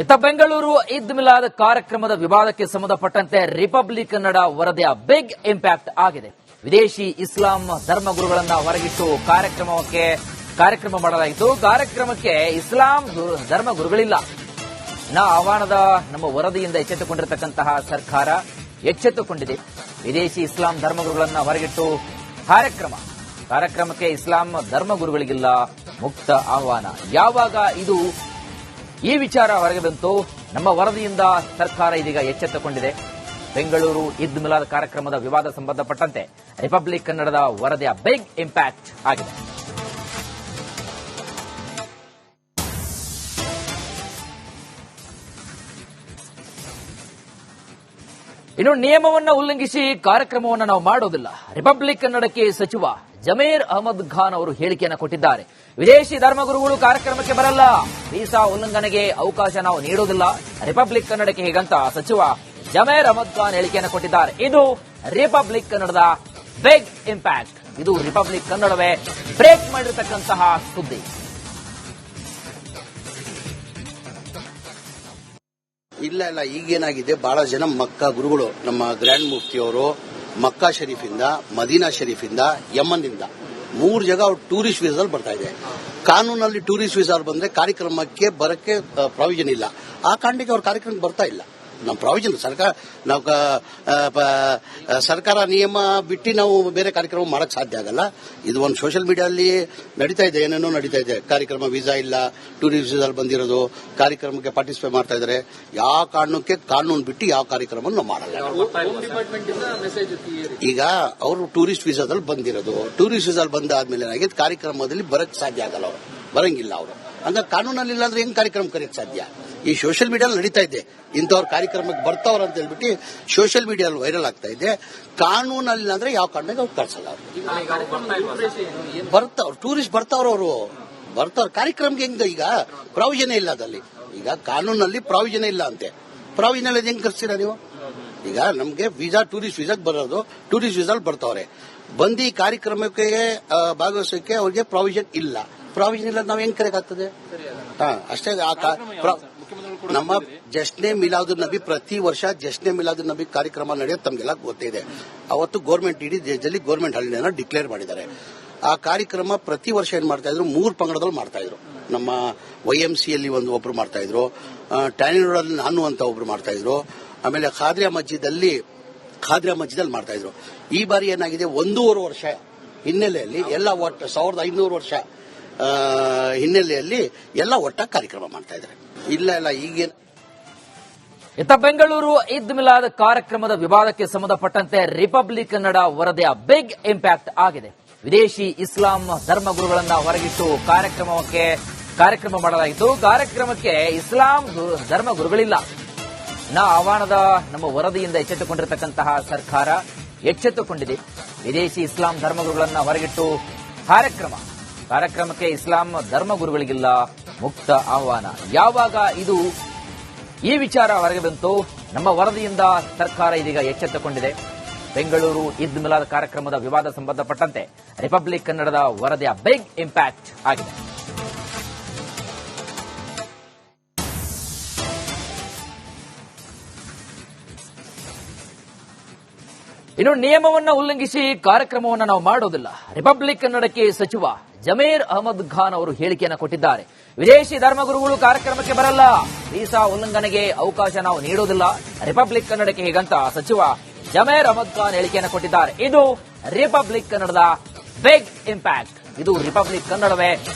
ಇತ್ತ ಬೆಂಗಳೂರು ಈದ್ ಮಿಲಾದ್ ಕಾರ್ಯಕ್ರಮದ ವಿವಾದಕ್ಕೆ ಸಂಬಂಧಪಟ್ಟಂತೆ ರಿಪಬ್ಲಿಕ್ ಕನ್ನಡ ವರದಿಯ ಬಿಗ್ ಇಂಪ್ಯಾಕ್ಟ್ ಆಗಿದೆ. ವಿದೇಶಿ ಇಸ್ಲಾಂ ಧರ್ಮಗುರುಗಳನ್ನ ಹೊರಗಿಟ್ಟು ಕಾರ್ಯಕ್ರಮ ಮಾಡಲಾಯಿತು. ಕಾರ್ಯಕ್ರಮಕ್ಕೆ ಇಸ್ಲಾಂ ಧರ್ಮಗುರುಗಳಿಲ್ಲ. ಆಹ್ವಾನದ ನಮ್ಮ ವರದಿಯಿಂದ ಎಚ್ಚೆತ್ತುಕೊಂಡಿರತಕ್ಕಂತಹ ಸರ್ಕಾರ ಎಚ್ಚೆತ್ತುಕೊಂಡಿದೆ. ವಿದೇಶಿ ಇಸ್ಲಾಂ ಧರ್ಮಗುರುಗಳನ್ನ ಹೊರಗಿಟ್ಟು ಕಾರ್ಯಕ್ರಮಕ್ಕೆ ಇಸ್ಲಾಂ ಧರ್ಮಗುರುಗಳಿಗಿಲ್ಲ ಮುಕ್ತ ಆಹ್ವಾನ. ಯಾವಾಗ ಈ ವಿಚಾರ ಹೊರಗೆ ಬಂತು, ನಮ್ಮ ವರದಿಯಿಂದ ಸರ್ಕಾರ ಇದೀಗ ಎಚ್ಚೆತ್ತುಕೊಂಡಿದೆ. ಬೆಂಗಳೂರು ಈದ್ ಮಿಲಾದ್ ಕಾರ್ಯಕ್ರಮದ ವಿವಾದ ಸಂಬಂಧಪಟ್ಟಂತೆ ರಿಪಬ್ಲಿಕ್ ಕನ್ನಡದ ವರದಿಯ ಬಿಗ್ ಇಂಪ್ಯಾಕ್ಟ್ ಆಗಿದೆ. ಇನ್ನು ನಿಯಮವನ್ನು ಉಲ್ಲಂಘಿಸಿ ಕಾರ್ಯಕ್ರಮವನ್ನು ನಾವು ಮಾಡೋದಿಲ್ಲ. ರಿಪಬ್ಲಿಕ್ ಕನ್ನಡಕ್ಕೆ ಸಚಿವ ಜಮೀರ್ ಅಹಮದ್ ಖಾನ್ ಅವರು ಹೇಳಿಕೆಯನ್ನು ಕೊಟ್ಟಿದ್ದಾರೆ. ವಿದೇಶಿ ಧರ್ಮಗುರುಗಳು ಕಾರ್ಯಕ್ರಮಕ್ಕೆ ಬರಲ್ಲ, ವೀಸಾ ಉಲ್ಲಂಘನೆಗೆ ಅವಕಾಶ ನಾವು ನೀಡುವುದಿಲ್ಲ. ರಿಪಬ್ಲಿಕ್ ಕನ್ನಡಕ್ಕೆ ಹೀಗಂತ ಸಚಿವ ಜಮೀರ್ ಅಹಮದ್ ಖಾನ್ ಹೇಳಿಕೆಯನ್ನು ಕೊಟ್ಟಿದ್ದಾರೆ. ಇದು ರಿಪಬ್ಲಿಕ್ ಕನ್ನಡದ ಬಿಗ್ ಇಂಪ್ಯಾಕ್ಟ್. ಇದು ರಿಪಬ್ಲಿಕ್ ಕನ್ನಡವೇ ಬ್ರೇಕ್ ಮಾಡಿರತಕ್ಕಂತಹ ಸುದ್ದಿ. ಇಲ್ಲ ಈಗೇನಾಗಿದೆ, ಬಹಳ ಜನ ಮಕ್ಕಾ ಗುರುಗಳು, ನಮ್ಮ ಗ್ರ್ಯಾಂಡ್ ಮುಫ್ತಿಯವರು ಮಕ್ಕಾ ಶರೀಫಿಂದ, ಮದೀನಾ ಶರೀಫಿಂದ, ಯಮನ್ನಿಂದ 3 ಜಾಗ ಅವ್ರು ಟೂರಿಸ್ಟ್ ವೀಸಾದಲ್ಲಿ ಬರ್ತಾ ಇದೆ. ಕಾನೂನಲ್ಲಿ ಟೂರಿಸ್ಟ್ ವೀಸಾ ಬಂದ್ರೆ ಕಾರ್ಯಕ್ರಮಕ್ಕೆ ಬರಕ್ಕೆ ಪ್ರಾವಿಷನ್ ಇಲ್ಲ. ಆ ಕಾರಣಕ್ಕೆ ಅವ್ರ ಕಾರ್ಯಕ್ರಮಕ್ಕೆ ಬರ್ತಾ ಇಲ್ಲ. ನಮ್ಮ ಪ್ರಾವಿಷನ್ ಸರ್ಕಾರ ನಿಯಮ ಬಿಟ್ಟು ನಾವು ಬೇರೆ ಕಾರ್ಯಕ್ರಮ ಮಾಡಕ್ ಸಾಧ್ಯ ಆಗಲ್ಲ. ಇದು ಒಂದು ಸೋಷಿಯಲ್ ಮೀಡಿಯಾದಲ್ಲಿ ನಡೀತಾ ಇದೆ, ಏನೇನೋ ನಡೀತಾ ಇದೆ. ಕಾರ್ಯಕ್ರಮ ವೀಸಾ ಇಲ್ಲ, ಟೂರಿಸ್ಟ್ ವೀಸಾದಲ್ಲಿ ಬಂದಿರೋದು, ಕಾರ್ಯಕ್ರಮಕ್ಕೆ ಪಾರ್ಟಿಸಿಪೇಟ್ ಮಾಡ್ತಾ ಇದ್ದಾರೆ. ಯಾವ ಕಾರಣಕ್ಕೆ ಕಾನೂನು ಬಿಟ್ಟು ಯಾವ ಕಾರ್ಯಕ್ರಮ ನಾವು ಮಾಡಲ್ಲ. ಈಗ ಅವರು ಟೂರಿಸ್ಟ್ ವೀಸಾದಲ್ಲಿ ಬಂದಿರೋದು, ಟೂರಿಸ್ಟ್ ವೀಸಾದಲ್ಲಿ ಬಂದಾದ್ಮೇಲೆ ಏನಾಗಿದೆ, ಕಾರ್ಯಕ್ರಮದಲ್ಲಿ ಬರಕ್ ಸಾಧ್ಯ ಆಗಲ್ಲ, ಅವರು ಬರಂಗಿಲ್ಲ. ಅವರು ಹಂಗ ಕಾನೂನಲ್ಲಿ ಇಲ್ಲ ಅಂದ್ರೆ ಹೆಂಗ್ ಕಾರ್ಯಕ್ರಮ ಕರೆಯಕ್ ಸಾಧ್ಯ? ಈ ಸೋಷಿಯಲ್ ಮೀಡಿಯಾದಲ್ಲಿ ನಡೀತಾ ಇದೆ, ಇಂಥವ್ರ ಕಾರ್ಯಕ್ರಮಕ್ಕೆ ಬರ್ತಾವ್ರ ಅಂತ ಹೇಳ್ಬಿಟ್ಟು ಸೋಷಿಯಲ್ ಮೀಡಿಯಾದಲ್ಲಿ ವೈರಲ್ ಆಗ್ತಾ ಇದೆ. ಕಾನೂನಲ್ಲಿ ಅಂದ್ರೆ ಯಾವ ಕಾರಣಕ್ಕೆ ಅವ್ರು ಕಳ್ಸಲ್ಲ. ಬರ್ತಾವ್ರು ಟೂರಿಸ್ಟ್ ಬರ್ತಾವ್ರು ಕಾರ್ಯಕ್ರಮಕ್ಕೆ ಹೆಂಗ? ಈಗ ಪ್ರಾವಿಷನ್ ಇಲ್ಲ ಅದಲ್ಲಿ. ಈಗ ಕಾನೂನಲ್ಲಿ ಪ್ರಾವಿಷನ್ ಇಲ್ಲ ಅಂತೆ. ಪ್ರಾವಿಷನ್ ಹೆಂಗ್ ಕರ್ಸ್ತೀರಾ ನೀವು? ಈಗ ನಮ್ಗೆ ವೀಸಾ ಟೂರಿಸ್ಟ್ ವೀಸಾಕ್ ಬರೋದು, ಟೂರಿಸ್ಟ್ ವೀಸಾಲ್ ಬರ್ತಾವ್ರೆ. ಬಂದು ಕಾರ್ಯಕ್ರಮಕ್ಕೆ ಭಾಗವಹಿಸೋಕೆ ಅವ್ರಿಗೆ ಪ್ರಾವಿಷನ್ ಇಲ್ಲ. ಪ್ರಾವಿಷನ್ ಇಲ್ಲ, ನಾವ್ ಹೆಂಗ್ ಕರೆಯಕ್ಕಾಗ್ತದೆ? ಅಷ್ಟೇ. ನಮ್ಮ ಜಶ್ನೆ ಮಿಲಾದು ನಬಿ, ಪ್ರತಿ ವರ್ಷ ಜಶ್ನೆ ಮಿಲಾದು ನಬಿ ಕಾರ್ಯಕ್ರಮ ನಡೆಯೋದು ತಮ್ಗೆಲ್ಲ ಗೊತ್ತಿದೆ. ಅವತ್ತು ಗೌರ್ಮೆಂಟ್, ಇಡೀ ದೇಶದಲ್ಲಿ ಗೌರ್ಮೆಂಟ್ ಹಾಲಿಡೇನ ಡಿಕ್ಲೇರ್ ಮಾಡಿದ್ದಾರೆ. ಆ ಕಾರ್ಯಕ್ರಮ ಪ್ರತಿ ವರ್ಷ ಏನ್ ಮಾಡ್ತಾ ಇದ್ರು, 3 ಪಂಗಡದಲ್ಲಿ ಮಾಡ್ತಾ ಇದ್ರು. ನಮ್ಮ YMC ಯಲ್ಲಿ ಒಬ್ರು ಮಾಡ್ತಾ ಇದ್ರು, ಟ್ಯಾನಿ ರೋಡಲ್ಲಿ ನಾನು ಅಂತ ಒಬ್ರು ಮಾಡ್ತಾ ಇದ್ರು, ಆಮೇಲೆ ಖಾದ್ರಿಯಾ ಮಸ್ಜಿದಲ್ಲಿ ಮಾಡ್ತಾ ಇದ್ರು. ಈ ಬಾರಿ ಏನಾಗಿದೆ, 1.5 ವರ್ಷ ಹಿನ್ನೆಲೆಯಲ್ಲಿ ಎಲ್ಲ ಒಟ್ಟು 1500 ವರ್ಷ ಹಿನ್ನೆಲೆಯಲ್ಲಿ ಎಲ್ಲ ಒಟ್ಟಾಗಿ ಕಾರ್ಯಕ್ರಮ ಮಾಡ್ತಾ ಇದ್ದಾರೆ. ಇಲ್ಲ ಈಗೇನು. ಇತ್ತ ಬೆಂಗಳೂರು ಈದ್ ಮಿಲಾದ್ ಕಾರ್ಯಕ್ರಮದ ವಿವಾದಕ್ಕೆ ಸಂಬಂಧಪಟ್ಟಂತೆ ರಿಪಬ್ಲಿಕ್ ಕನ್ನಡ ವರದಿಯ ಬಿಗ್ ಇಂಪ್ಯಾಕ್ಟ್ ಆಗಿದೆ. ವಿದೇಶಿ ಇಸ್ಲಾಂ ಧರ್ಮಗುರುಗಳನ್ನ ಹೊರಗಿಟ್ಟು ಕಾರ್ಯಕ್ರಮ ಮಾಡಲಾಯಿತು. ಕಾರ್ಯಕ್ರಮಕ್ಕೆ ಇಸ್ಲಾಂ ಧರ್ಮಗುರುಗಳಿಲ್ಲ. ಆಹ್ವಾನದ ನಮ್ಮ ವರದಿಯಿಂದ ಎಚ್ಚೆತ್ತುಕೊಂಡಿರತಕ್ಕಂತಹ ಸರ್ಕಾರ ಎಚ್ಚೆತ್ತುಕೊಂಡಿದೆ. ವಿದೇಶಿ ಇಸ್ಲಾಂ ಧರ್ಮಗುರುಗಳನ್ನ ಹೊರಗಿಟ್ಟು ಕಾರ್ಯಕ್ರಮಕ್ಕೆ ಇಸ್ಲಾಂ ಧರ್ಮಗುರುಗಳಿಗಿಲ್ಲ ಮುಕ್ತ ಆಹ್ವಾನ. ಯಾವಾಗ ಈ ವಿಚಾರ ಹೊರಗೆ ಬಂತು, ನಮ್ಮ ವರದಿಯಿಂದ ಸರ್ಕಾರ ಇದೀಗ ಎಚ್ಚೆತ್ತುಕೊಂಡಿದೆ. ಬೆಂಗಳೂರು ಈದ್ ಮಿಲಾದ್ ಕಾರ್ಯಕ್ರಮದ ವಿವಾದ ಸಂಬಂಧಪಟ್ಟಂತೆ ರಿಪಬ್ಲಿಕ್ ಕನ್ನಡದ ವರದಿಯ ಬಿಗ್ ಇಂಪ್ಯಾಕ್ಟ್ ಆಗಿದೆ. ಇನ್ನು ನಿಯಮವನ್ನು ಉಲ್ಲಂಘಿಸಿ ಕಾರ್ಯಕ್ರಮವನ್ನು ನಾವು ಮಾಡೋದಿಲ್ಲ. ರಿಪಬ್ಲಿಕ್ ಕನ್ನಡಕ್ಕೆ ಸಚಿವ ಜಮೀರ್ ಅಹಮದ್ ಖಾನ್ ಅವರು ಹೇಳಿಕೆಯನ್ನು ಕೊಟ್ಟಿದ್ದಾರೆ. ವಿದೇಶಿ ಧರ್ಮಗುರುಗಳು ಕಾರ್ಯಕ್ರಮಕ್ಕೆ ಬರಲ್ಲ, ವೀಸಾ ಉಲ್ಲಂಘನೆಗೆ ಅವಕಾಶ ನಾವು ನೀಡುವುದಿಲ್ಲ. ರಿಪಬ್ಲಿಕ್ ಕನ್ನಡಕ್ಕೆ ಹೀಗಂತ ಸಚಿವ ಜಮೀರ್ ಅಹಮದ್ ಖಾನ್ ಹೇಳಿಕೆಯನ್ನು ಕೊಟ್ಟಿದ್ದಾರೆ. ಇದು ರಿಪಬ್ಲಿಕ್ ಕನ್ನಡದ ಬಿಗ್ ಇಂಪ್ಯಾಕ್ಟ್. ಇದು ರಿಪಬ್ಲಿಕ್ ಕನ್ನಡವೇ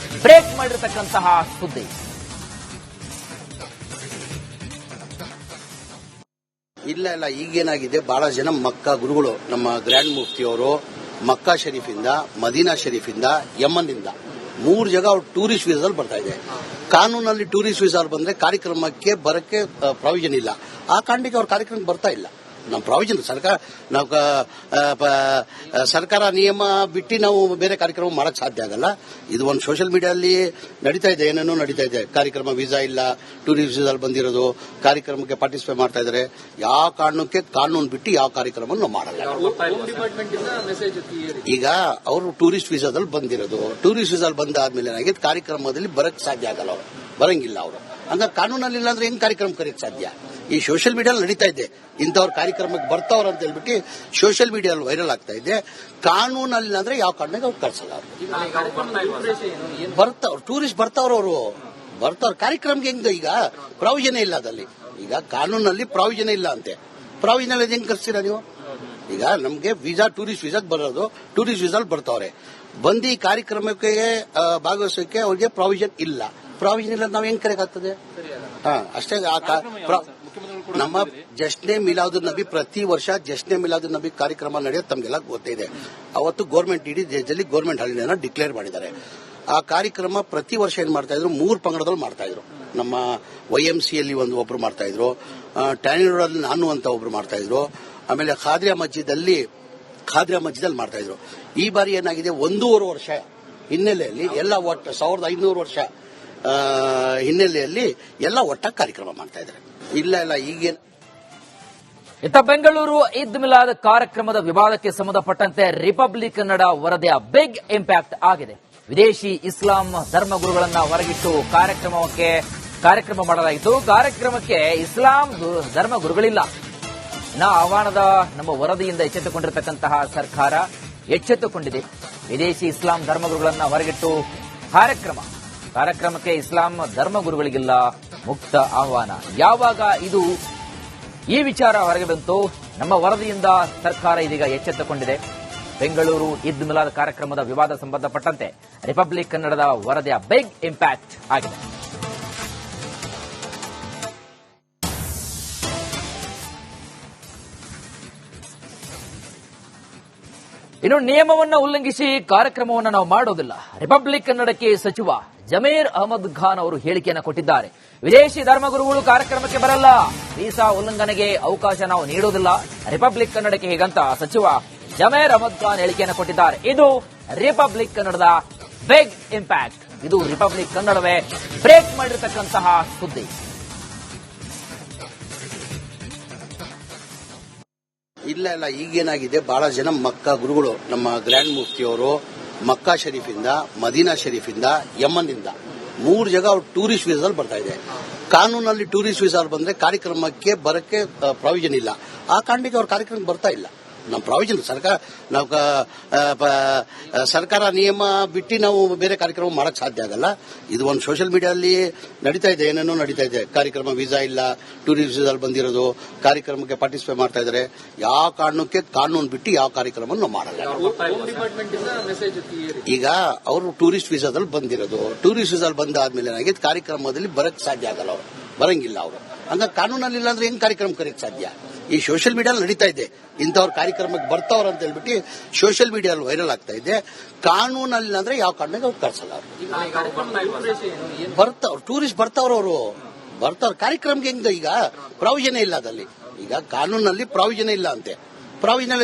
ಬ್ರೇಕ್ ಮಾಡಿರತಕ್ಕಂತಹ ಸುದ್ದಿ. ಇಲ್ಲ ಈಗೇನಾಗಿದೆ, ಬಹಳ ಜನ ಮಕ್ಕಾ ಗುರುಗಳು, ನಮ್ಮ ಗ್ರ್ಯಾಂಡ್ ಮುಫ್ತಿಯವರು ಮಕ್ಕಾ ಶರೀಫಿಂದ, ಮದೀನಾ ಶರೀಫಿಂದ, ಯಮನ್ನಿಂದ 3 ಜಾಗ ಅವ್ರು ಟೂರಿಸ್ಟ್ ವೀಸಾದಲ್ಲಿ ಬರ್ತಾ ಇದೆ. ಕಾನೂನಲ್ಲಿ ಟೂರಿಸ್ಟ್ ವೀಸಾದಲ್ಲಿ ಬಂದ್ರೆ ಕಾರ್ಯಕ್ರಮಕ್ಕೆ ಬರಕ್ಕೆ ಪ್ರಾವಿಷನ್ ಇಲ್ಲ. ಆ ಕಾರಣಕ್ಕೆ ಅವ್ರ ಕಾರ್ಯಕ್ರಮಕ್ಕೆ ಬರ್ತಾ ಇಲ್ಲ. ನಮ್ಮ ಪ್ರಾವಿಷನ್ ಸರ್ಕಾರ ನಿಯಮ ಬಿಟ್ಟು ನಾವು ಬೇರೆ ಕಾರ್ಯಕ್ರಮ ಮಾಡಕ್ ಸಾಧ್ಯ ಆಗಲ್ಲ. ಇದು ಒಂದು ಸೋಷಿಯಲ್ ಮೀಡಿಯಾದಲ್ಲಿ ನಡೀತಾ ಇದೆ, ಏನೇನೋ ನಡೀತಾ ಇದೆ. ಕಾರ್ಯಕ್ರಮ ವೀಸಾ ಇಲ್ಲ, ಟೂರಿಸ್ಟ್ ವೀಸಾದಲ್ಲಿ ಬಂದಿರೋದು, ಕಾರ್ಯಕ್ರಮಕ್ಕೆ ಪಾರ್ಟಿಸಿಪೇಟ್ ಮಾಡ್ತಾ ಇದ್ದಾರೆ. ಯಾವ ಕಾರಣಕ್ಕೆ ಕಾನೂನು ಬಿಟ್ಟು ಯಾವ ಕಾರ್ಯಕ್ರಮ ನಾವು ಮಾಡಲ್ಲ. ಈಗ ಅವರು ಟೂರಿಸ್ಟ್ ವೀಸಾದಲ್ಲಿ ಬಂದಿರೋದು, ಟೂರಿಸ್ಟ್ ವೀಸಾದಲ್ಲಿ ಬಂದಾದ್ಮೇಲೆ ಏನಾಗಿದೆ, ಕಾರ್ಯಕ್ರಮದಲ್ಲಿ ಬರಕ್ ಸಾಧ್ಯ ಆಗಲ್ಲ, ಅವರು ಬರಂಗಿಲ್ಲ. ಅವರು ಹಂಗ ಕಾನೂನಲ್ಲಿ ಇಲ್ಲ ಅಂದ್ರೆ ಹೆಂಗ್ ಕಾರ್ಯಕ್ರಮ ಕರೆಯಕ್ ಸಾಧ್ಯ? ಈ ಸೋಷಿಯಲ್ ಮೀಡಿಯಲ್ಲಿ ನಡೀತಾ ಇದೆ, ಇಂಥವ್ರ ಕಾರ್ಯಕ್ರಮಕ್ಕೆ ಬರ್ತಾವ್ರ ಅಂತ ಹೇಳ್ಬಿಟ್ಟು ಸೋಷಿಯಲ್ ಮೀಡಿಯಲ್ಲಿ ವೈರಲ್ ಆಗ್ತಾ ಇದೆ. ಕಾನೂನಲ್ಲಿ ಅಂದ್ರೆ ಯಾವ ಕಾರಣಕ್ಕೆ ಅವ್ರು ಕಳ್ಸಲ್ಲ. ಬರ್ತಾವ್ರು ಟೂರಿಸ್ಟ್ ಬರ್ತಾವ್ರವ್ರು ಕಾರ್ಯಕ್ರಮಕ್ಕೆ ಹೆಂಗ್ ಈಗ ಪ್ರಾವಿಷನ್ ಇಲ್ಲ ಅದಲ್ಲಿ. ಈಗ ಕಾನೂನಲ್ಲಿ ಪ್ರಾವಿಷನ್ ಇಲ್ಲ ಅಂತೆ, ಪ್ರಾವಿಷನ್ ಹೆಂಗ್ ಕರ್ಸ್ತೀರಾ ನೀವು? ಈಗ ನಮ್ಗೆ ಟೂರಿಸ್ಟ್ ವೀಸಾಕ್ ಬರೋದು, ಟೂರಿಸ್ಟ್ ವೀಸಲ್ಲಿ ಬರ್ತಾವ್ರೆ, ಬಂದು ಈ ಕಾರ್ಯಕ್ರಮಕ್ಕೆ ಭಾಗವಹಿಸೋಕೆ ಅವ್ರಿಗೆ ಪ್ರಾವಿಷನ್ ಇಲ್ಲ. ಪ್ರಾವಿಷನ್ ಇಲ್ಲ ನಾವ್ ಹೆಂಗ್ ಕರೆಯಕ್ಕಾಗ್ತದೆ? ಅಷ್ಟೇ. ನಮ್ಮ ಜಶ್ನೆ ಮಿಲಾದುನ್ ನಬಿ, ಪ್ರತಿ ವರ್ಷ ಜಶ್ನೆ ಮಿಲಾದುನ್ ನಬಿ ಕಾರ್ಯಕ್ರಮ ನಡೆಯೋದು ತಮ್ಗೆಲ್ಲ ಗೊತ್ತಿದೆ. ಅವತ್ತು ಗೌರ್ಮೆಂಟ್ ಇಡೀ ದೇಶದಲ್ಲಿ ಗೌರ್ಮೆಂಟ್ ಹಾಲಿಡೇನ ಡಿಕ್ಲೇರ್ ಮಾಡಿದ್ದಾರೆ. ಆ ಕಾರ್ಯಕ್ರಮ ಪ್ರತಿ ವರ್ಷ ಏನ್ ಮಾಡ್ತಾ ಇದ್ರು, 3 ಪಂಗಡದಲ್ಲಿ ಮಾಡ್ತಾ ಇದ್ರು. ನಮ್ಮ YMC ಅಲ್ಲಿ ಒಬ್ರು ಮಾಡ್ತಾ ಇದ್ರು, ಟ್ಯಾನಿ ರೋಡಲ್ಲಿ ನಾನು ಅಂತ ಒಬ್ರು ಮಾಡ್ತಾ ಇದ್ರು, ಆಮೇಲೆ ಖಾದ್ರಿಯಾ ಮಸ್ಜಿದಲ್ಲಿ ಮಾಡ್ತಾ ಇದ್ರು. ಈ ಬಾರಿ ಏನಾಗಿದೆ, 1.5 ವರ್ಷ ಹಿನ್ನೆಲೆಯಲ್ಲಿ ಎಲ್ಲ 1500 ವರ್ಷ ಹಿನ್ನೆಲೆಯಲ್ಲಿ ಎಲ್ಲ ಒಟ್ಟಾಗಿ ಕಾರ್ಯಕ್ರಮ ಮಾಡ್ತಾ ಇದ್ದಾರೆ. ಇಲ್ಲ ಈಗೇನು ಇತ್ತ ಬೆಂಗಳೂರು ಈದ್ ಮಿಲಾದ್ ಕಾರ್ಯಕ್ರಮದ ವಿವಾದಕ್ಕೆ ಸಂಬಂಧಪಟ್ಟಂತೆ ರಿಪಬ್ಲಿಕ್ ಕನ್ನಡ ವರದಿಯ ಬಿಗ್ ಇಂಪ್ಯಾಕ್ಟ್ ಆಗಿದೆ. ವಿದೇಶಿ ಇಸ್ಲಾಂ ಧರ್ಮಗುರುಗಳನ್ನ ಹೊರಗಿಟ್ಟು ಕಾರ್ಯಕ್ರಮ ಮಾಡಲಾಯಿತು. ಕಾರ್ಯಕ್ರಮಕ್ಕೆ ಇಸ್ಲಾಂ ಧರ್ಮಗುರುಗಳಿಲ್ಲ. ಆಹ್ವಾನದ ನಮ್ಮ ವರದಿಯಿಂದ ಎಚ್ಚೆತ್ತುಕೊಂಡಿರತಕ್ಕಂತಹ ಸರ್ಕಾರ ಎಚ್ಚೆತ್ತುಕೊಂಡಿದೆ. ವಿದೇಶಿ ಇಸ್ಲಾಂ ಧರ್ಮಗುರುಗಳನ್ನ ಹೊರಗಿಟ್ಟು ಕಾರ್ಯಕ್ರಮಕ್ಕೆ ಇಸ್ಲಾಂ ಧರ್ಮಗುರುಗಳಿಗಿಲ್ಲ ಮುಕ್ತ ಆಹ್ವಾನ. ಯಾವಾಗ ಈ ವಿಚಾರ ಹೊರಗೆ ಬಂತು, ನಮ್ಮ ವರದಿಯಿಂದ ಸರ್ಕಾರ ಇದೀಗ ಎಚ್ಚೆತ್ತುಕೊಂಡಿದೆ. ಬೆಂಗಳೂರು ಈದ್ ಮಿಲಾದ್ ಕಾರ್ಯಕ್ರಮದ ವಿವಾದ ಸಂಬಂಧಪಟ್ಟಂತೆ ರಿಪಬ್ಲಿಕ್ ಕನ್ನಡದ ವರದಿಯ ಬಿಗ್ ಇಂಪ್ಯಾಕ್ಟ್ ಆಗಿದೆ. ಇನ್ನು ನಿಯಮವನ್ನು ಉಲ್ಲಂಘಿಸಿ ಕಾರ್ಯಕ್ರಮವನ್ನು ನಾವು ಮಾಡೋದಿಲ್ಲ. ರಿಪಬ್ಲಿಕ್ ಕನ್ನಡಕ್ಕೆ ಸಚಿವ ಜಮೀರ್ ಅಹಮದ್ ಖಾನ್ ಅವರು ಹೇಳಿಕೆಯನ್ನು ಕೊಟ್ಟಿದ್ದಾರೆ. ವಿದೇಶಿ ಧರ್ಮಗುರುಗಳು ಕಾರ್ಯಕ್ರಮಕ್ಕೆ ಬರಲ್ಲ, ವೀಸಾ ಉಲ್ಲಂಘನೆಗೆ ಅವಕಾಶ ನಾವು ನೀಡುವುದಿಲ್ಲ. ರಿಪಬ್ಲಿಕ್ ಕನ್ನಡಕ್ಕೆ ಹೀಗಂತ ಸಚಿವ ಜಮೀರ್ ಅಹಮದ್ ಖಾನ್ ಹೇಳಿಕೆಯನ್ನು ಕೊಟ್ಟಿದ್ದಾರೆ. ಇದು ರಿಪಬ್ಲಿಕ್ ಕನ್ನಡದ ಬಿಗ್ ಇಂಪ್ಯಾಕ್ಟ್. ಇದು ರಿಪಬ್ಲಿಕ್ ಕನ್ನಡವೇ ಬ್ರೇಕ್ ಮಾಡಿರತಕ್ಕಂತಹ ಸುದ್ದಿ. ಇಲ್ಲ ಈಗೇನಾಗಿದೆ, ಬಹಳ ಜನ ಮಕ್ಕಾ ಗುರುಗಳು, ನಮ್ಮ ಗ್ರ್ಯಾಂಡ್ ಮುಫ್ತಿಯವರು ಮಕ್ಕಾ ಶರೀಫಿಂದ, ಮದೀನಾ ಶರೀಫಿಂದ, ಯಮನ್ ಇಂದ 3 ಜಾಗ ಅವ್ರು ಟೂರಿಸ್ಟ್ ವೀಸಾದಲ್ಲಿ ಬರ್ತಾ ಇದೆ. ಕಾನೂನಲ್ಲಿ ಟೂರಿಸ್ಟ್ ವೀಸಾ ಬಂದ್ರೆ ಕಾರ್ಯಕ್ರಮಕ್ಕೆ ಬರಕ್ಕೆ ಪ್ರಾವಿಷನ್ ಇಲ್ಲ. ಆ ಕಾರಣಕ್ಕೆ ಅವ್ರ ಕಾರ್ಯಕ್ರಮಕ್ಕೆ ಬರ್ತಾ ಇಲ್ಲ. ನಮ್ಮ ಪ್ರಾವಿಷನ್ ಸರ್ಕಾರ ನಿಯಮ ಬಿಟ್ಟು ನಾವು ಬೇರೆ ಕಾರ್ಯಕ್ರಮ ಮಾಡಕ್ ಸಾಧ್ಯ ಆಗಲ್ಲ. ಇದು ಒಂದು ಸೋಷಿಯಲ್ ಮೀಡಿಯಾದಲ್ಲಿ ನಡೀತಾ ಇದೆ, ಏನೇನೋ ನಡೀತಾ ಇದೆ. ಕಾರ್ಯಕ್ರಮ ವೀಸಾ ಇಲ್ಲ, ಟೂರಿಸ್ಟ್ ವೀಸಾದಲ್ಲಿ ಬಂದಿರೋದು, ಕಾರ್ಯಕ್ರಮಕ್ಕೆ ಪಾರ್ಟಿಸಿಪೇಟ್ ಮಾಡ್ತಾ ಇದ್ದಾರೆ. ಯಾವ ಕಾರಣಕ್ಕೆ ಕಾನೂನು ಬಿಟ್ಟು ಯಾವ ಕಾರ್ಯಕ್ರಮ ನಾವು ಮಾಡಲ್ಲ. ಈಗ ಅವರು ಟೂರಿಸ್ಟ್ ವೀಸಾದಲ್ಲಿ ಬಂದಿರೋದು, ಟೂರಿಸ್ಟ್ ವೀಸಾದಲ್ಲಿ ಬಂದಾದ್ಮೇಲೆ ಏನಾಗಿದೆ, ಕಾರ್ಯಕ್ರಮದಲ್ಲಿ ಬರಕ್ ಸಾಧ್ಯ ಆಗಲ್ಲ, ಅವರು ಬರಂಗಿಲ್ಲ. ಅವರು ಹಂಗ ಕಾನೂನಲ್ಲಿ ಇಲ್ಲ ಅಂದ್ರೆ ಹೆಂಗ್ ಕಾರ್ಯಕ್ರಮ ಕರೆಯಕ್ ಸಾಧ್ಯ? ಈ ಸೋಷಿಯಲ್ ಮೀಡಿಯಲ್ಲಿ ನಡೀತಾ ಇದೆ, ಇಂಥವ್ರ ಕಾರ್ಯಕ್ರಮಕ್ಕೆ ಬರ್ತಾವ್ರ ಅಂತ ಹೇಳ್ಬಿಟ್ಟು ಸೋಷಿಯಲ್ ಮೀಡಿಯಲ್ಲಿ ವೈರಲ್ ಆಗ್ತಾ ಇದೆ. ಕಾನೂನಲ್ಲಿ ಅಂದ್ರೆ ಯಾವ ಕಾರಣಕ್ಕೆ ಅವ್ರು ಕಳ್ಸಲ್ಲ. ಬರ್ತಾವ್ರು ಟೂರಿಸ್ಟ್ ಬರ್ತಾವ್ರವ್ರು ಕಾರ್ಯಕ್ರಮಕ್ಕೆ ಹೆಂಗ್ ಈಗ ಪ್ರಾವಿಷನ್ ಇಲ್ಲ ಅದಲ್ಲಿ. ಈಗ ಕಾನೂನಲ್ಲಿ ಪ್ರಾವಿಷನ್ ಇಲ್ಲ ಅಂತೆ, ಪ್ರಾವಿಷನ್